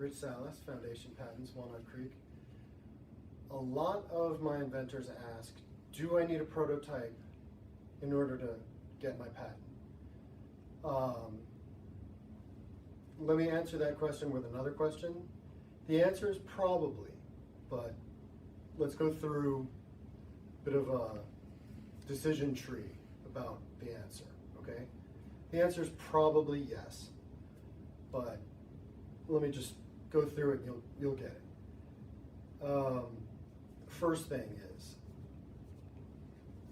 Rich Salas, Foundation Patents, Walnut Creek. A lot of my inventors ask, do I need a prototype in order to get my patent? Let me answer that question with another question. The answer is probably, but let's go through a bit of a decision tree about the answer, okay? The answer is probably yes, but let me just go through it and you'll get it. First thing is,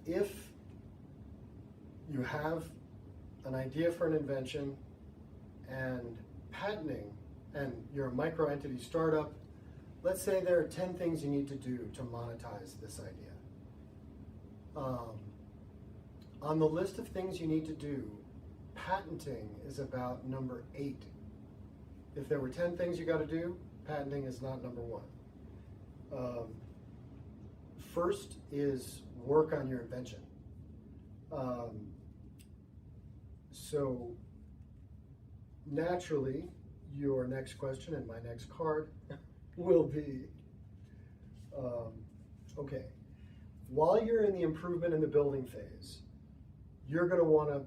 if you have an idea for an invention and patenting, and you're a micro-entity startup, let's say there are 10 things you need to do to monetize this idea. On the list of things you need to do, patenting is about number 8. If there were 10 things you got to do, patenting is not number 1. First is work on your invention. So naturally, your next question and my next card will be, okay, while you're in the improvement in the building phase, you're going to want to,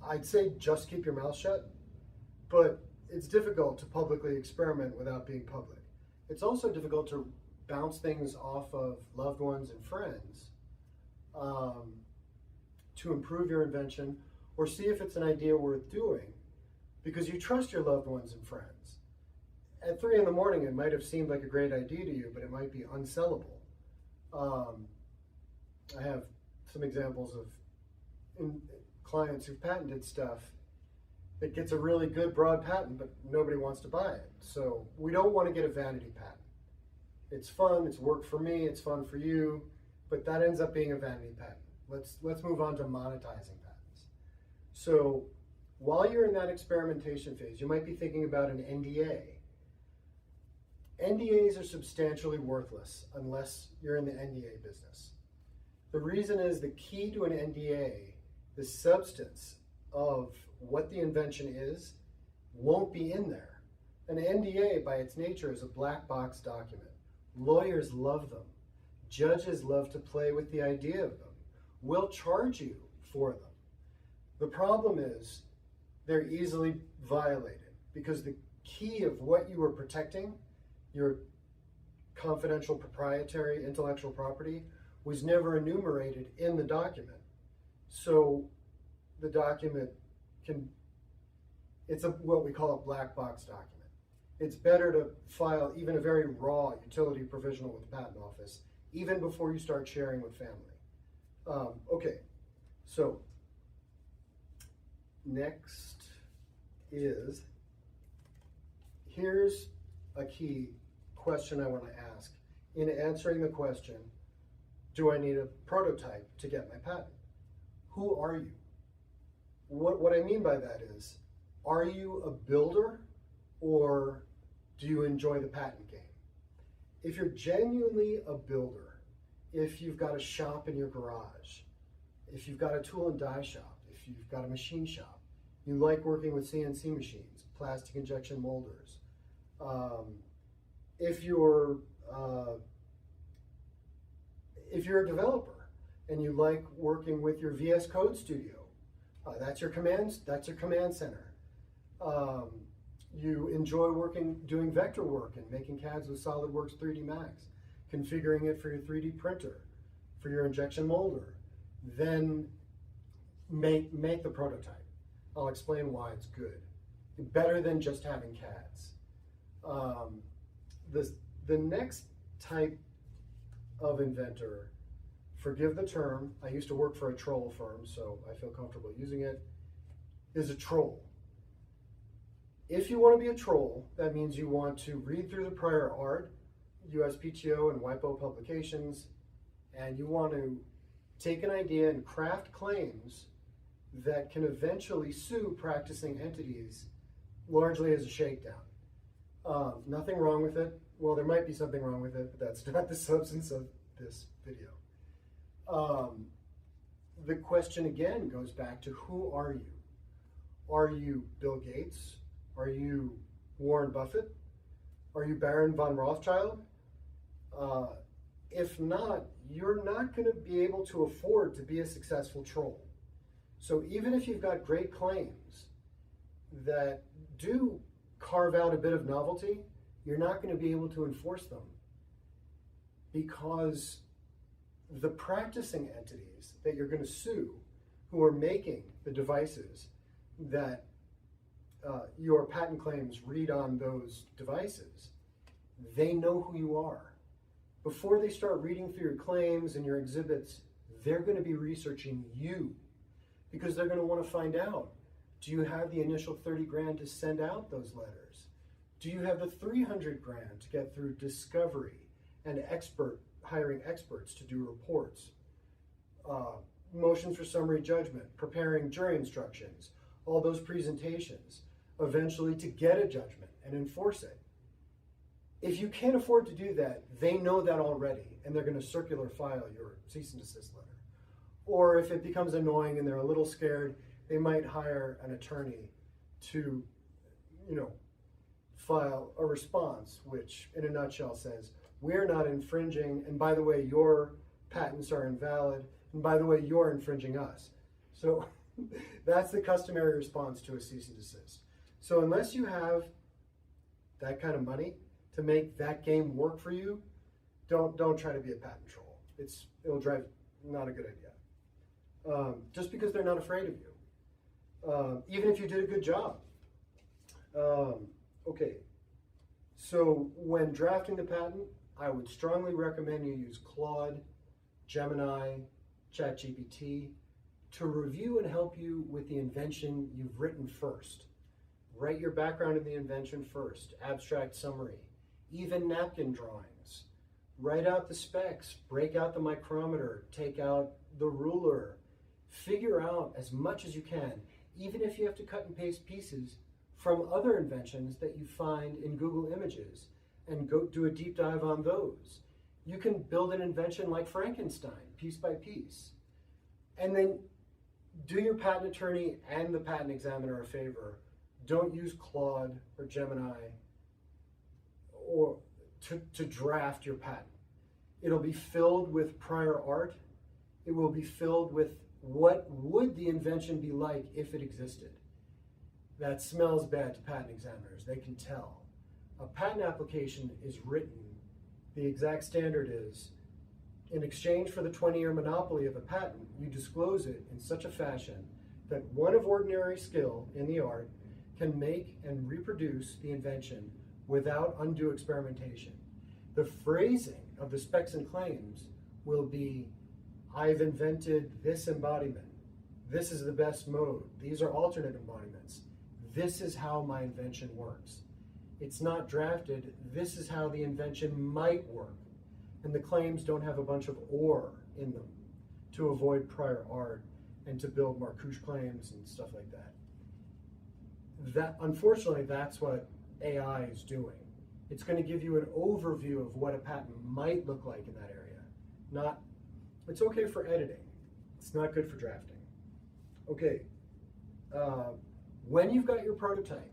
I'd say just keep your mouth shut, but it's difficult to publicly experiment without being public. It's also difficult to bounce things off of loved ones and friends to improve your invention or see if it's an idea worth doing because you trust your loved ones and friends. At 3 in the morning, it might have seemed like a great idea to you, but it might be unsellable. I have some examples of clients who've patented stuff that gets a really good broad patent, but nobody wants to buy it. So we don't want to get a vanity patent. It's fun, it's work for me, it's fun for you, but that ends up being a vanity patent. Let's move on to monetizing patents. So while you're in that experimentation phase, you might be thinking about an NDA. NDAs are substantially worthless unless you're in the NDA business. The reason is the key to an NDA, the substance of what the invention is, won't be in there. An NDA by its nature is a black box document. Lawyers love them. Judges love to play with the idea of them. We'll charge you for them. The problem is they're easily violated because the key of what you were protecting, your confidential proprietary intellectual property, was never enumerated in the document. So the document it's what we call a black box document. It's better to file even a very raw utility provisional with the patent office, even before you start sharing with family. Okay, so next is, here's a key question I want to ask. In answering the question, do I need a prototype to get my patent? Who are you? What I mean by that is, are you a builder or do you enjoy the patent game? If you're genuinely a builder, if you've got a shop in your garage, if you've got a tool and die shop, if you've got a machine shop, you like working with CNC machines, plastic injection molders, if you're a developer and you like working with your VS Code Studio, that's your command center. You enjoy doing vector work and making CADs with SolidWorks 3D Max, configuring it for your 3D printer, for your injection molder, then make the prototype. I'll explain why it's good. Better than just having CADs. The next type of inventor, forgive the term, I used to work for a troll firm, so I feel comfortable using it, is a troll. If you want to be a troll, that means you want to read through the prior art, USPTO and WIPO publications, and you want to take an idea and craft claims that can eventually sue practicing entities, largely as a shakedown. Nothing wrong with it. Well, there might be something wrong with it, but that's not the substance of this video. The question again goes back to, who are you? Are you Bill Gates? Are you Warren Buffett? Are you Baron von Rothschild? If not, you're not going to be able to afford to be a successful troll. So even if you've got great claims that do carve out a bit of novelty, you're not going to be able to enforce them because the practicing entities that you're going to sue, who are making the devices that your patent claims read on those devices, they know who you are. Before they start reading through your claims and your exhibits, they're going to be researching you because they're going to want to find out, do you have the initial 30 grand to send out those letters? Do you have the 300 grand to get through discovery and hiring experts to do reports? Motions for summary judgment, preparing jury instructions, all those presentations, eventually to get a judgment and enforce it. If you can't afford to do that, they know that already, and they're going to circular file your cease and desist letter. Or if it becomes annoying and they're a little scared, they might hire an attorney to, file a response, which in a nutshell says, we're not infringing, and by the way, your patents are invalid, and by the way, you're infringing us. So that's the customary response to a cease and desist. So unless you have that kind of money to make that game work for you, don't try to be a patent troll. It'll drive, not a good idea. Just because they're not afraid of you. Even if you did a good job. Okay, so when drafting the patent, I would strongly recommend you use Claude, Gemini, ChatGPT to review and help you with the invention you've written first. Write your background in the invention first, abstract summary, even napkin drawings. Write out the specs, break out the micrometer, take out the ruler. Figure out as much as you can, even if you have to cut and paste pieces from other inventions that you find in Google Images and go do a deep dive on those. You can build an invention like Frankenstein, piece by piece. And then do your patent attorney and the patent examiner a favor. Don't use Claude or Gemini or to draft your patent. It'll be filled with prior art. It will be filled with what would the invention be like if it existed. That smells bad to patent examiners. They can tell. A patent application is written, the exact standard is, in exchange for the 20-year monopoly of a patent, you disclose it in such a fashion that one of ordinary skill in the art can make and reproduce the invention without undue experimentation. The phrasing of the specs and claims will be, I've invented this embodiment. This is the best mode. These are alternate embodiments. This is how my invention works. It's not drafted, this is how the invention might work. And the claims don't have a bunch of or in them to avoid prior art and to build Marcouche claims and stuff like that. Unfortunately, that's what AI is doing. It's going to give you an overview of what a patent might look like in that area. It's okay for editing. It's not good for drafting. Okay, when you've got your prototype,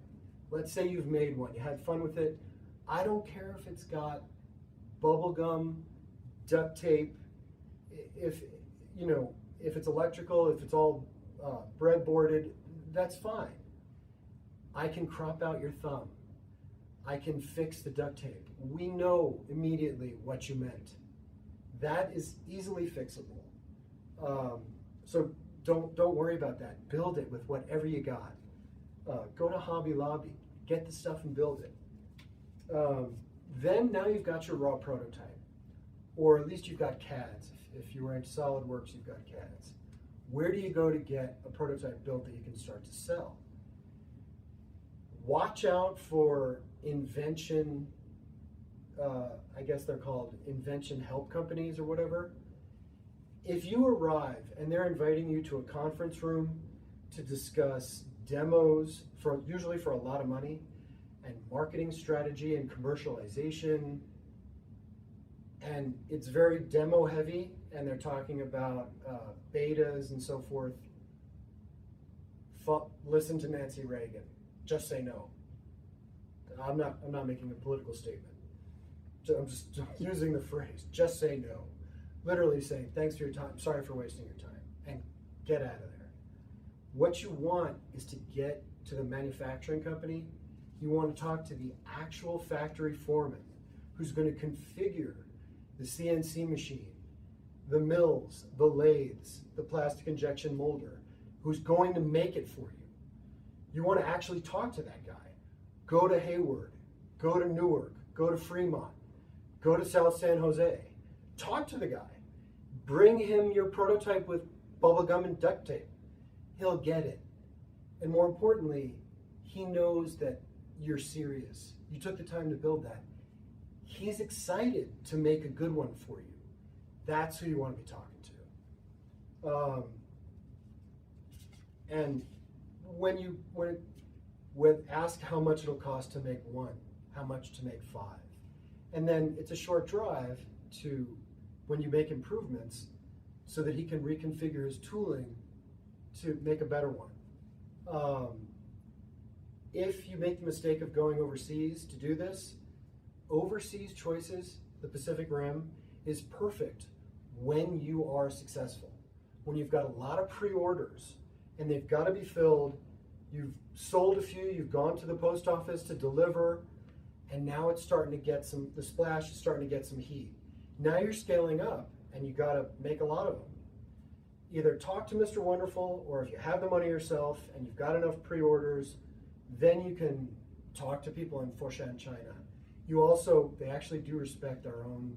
let's say you've made one, you had fun with it. I don't care if it's got bubble gum, duct tape, if it's electrical, if it's all breadboarded, that's fine. I can crop out your thumb. I can fix the duct tape. We know immediately what you meant. That is easily fixable. So don't worry about that. Build it with whatever you got. Go to Hobby Lobby, get the stuff and build it. Then now you've got your raw prototype, or at least you've got CADs. If you were into SolidWorks, you've got CADs. Where do you go to get a prototype built that you can start to sell? Watch out for invention, I guess they're called invention help companies or whatever. If you arrive and they're inviting you to a conference room to discuss demos, usually for a lot of money, and marketing strategy and commercialization, and it's very demo heavy, and they're talking about betas and so forth, listen to Nancy Reagan. Just say no. I'm not making a political statement. So I'm just using the phrase, just say no. Literally saying, thanks for your time, sorry for wasting your time, and get out of there. What you want is to get to the manufacturing company. You want to talk to the actual factory foreman who's going to configure the CNC machine, the mills, the lathes, the plastic injection molder, who's going to make it for you. You want to actually talk to that guy. Go to Hayward, go to Newark, go to Fremont, go to South San Jose. Talk to the guy. Bring him your prototype with bubble gum and duct tape. He'll get it. And more importantly, he knows that you're serious. You took the time to build that. He's excited to make a good one for you. That's who you want to be talking to. And ask how much it'll cost to make one, how much to make 5. And then it's a short drive to when you make improvements so that he can reconfigure his tooling to make a better one. If you make the mistake of going overseas to do this, overseas choices, the Pacific Rim, is perfect when you are successful. When you've got a lot of pre-orders and they've got to be filled, you've sold a few, you've gone to the post office to deliver, and now it's starting to get the splash is starting to get some heat. Now you're scaling up and you got to make a lot of them. Either talk to Mr. Wonderful, or if you have the money yourself and you've got enough pre-orders, then you can talk to people in Foshan, China. They actually do respect our own,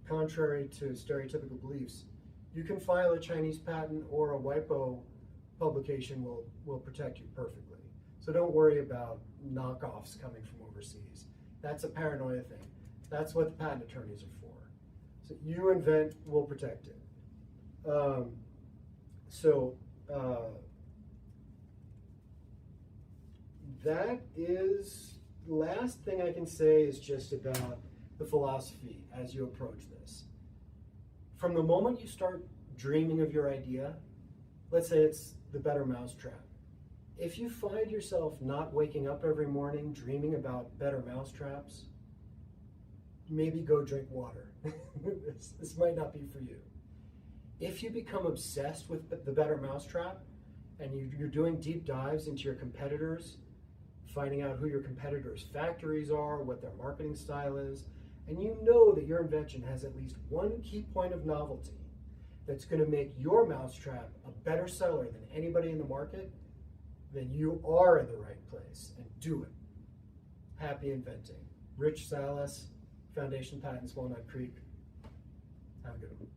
contrary to stereotypical beliefs. You can file a Chinese patent, or a WIPO publication will protect you perfectly. So don't worry about knockoffs coming from overseas. That's a paranoia thing. That's what the patent attorneys are for. So you invent, we'll protect it. That is, the last thing I can say is just about the philosophy as you approach this. From the moment you start dreaming of your idea, let's say it's the better mousetrap. If you find yourself not waking up every morning dreaming about better mousetraps, maybe go drink water. This might not be for you. If you become obsessed with the better mousetrap and you're doing deep dives into your competitors, finding out who your competitors' factories are, what their marketing style is, and you know that your invention has at least one key point of novelty that's going to make your mousetrap a better seller than anybody in the market, then you are in the right place, and do it. Happy inventing. Rich Salas, Foundation Patents, Walnut Creek. Have a good one.